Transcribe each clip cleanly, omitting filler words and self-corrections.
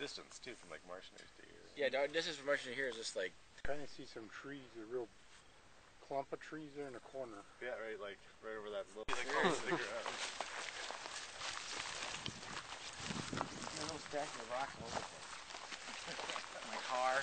distance too from like Martineers to here. Yeah, the distance from Martineer here is just like. Kind of see some trees, a real clump of trees there in the corner. Yeah, right, like right over that little. There's a little stack of rocks all over the place. My car.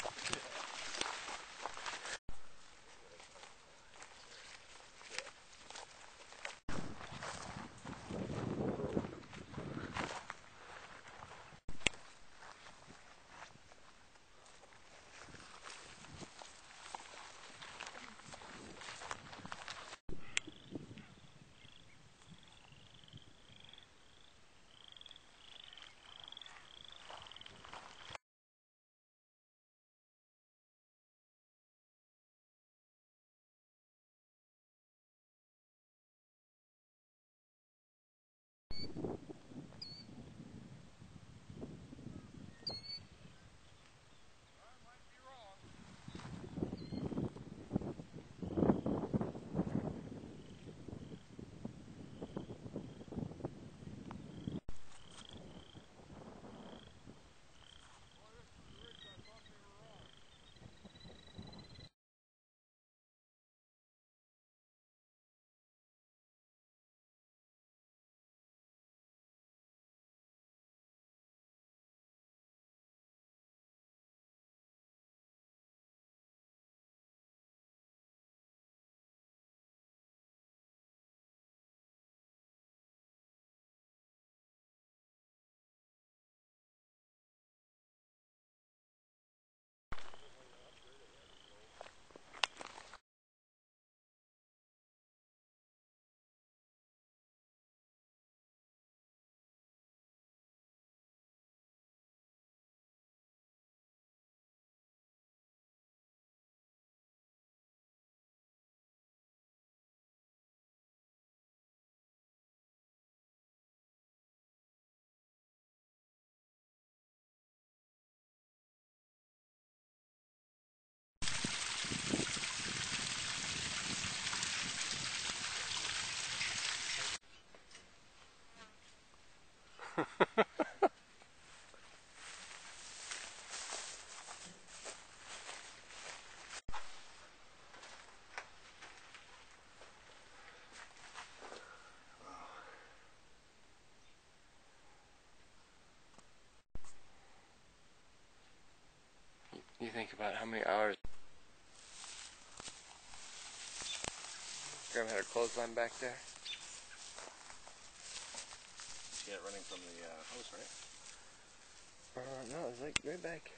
You think about how many hours. Grandma had her clothesline back there. She had it running from the house, right? No, it's like right back.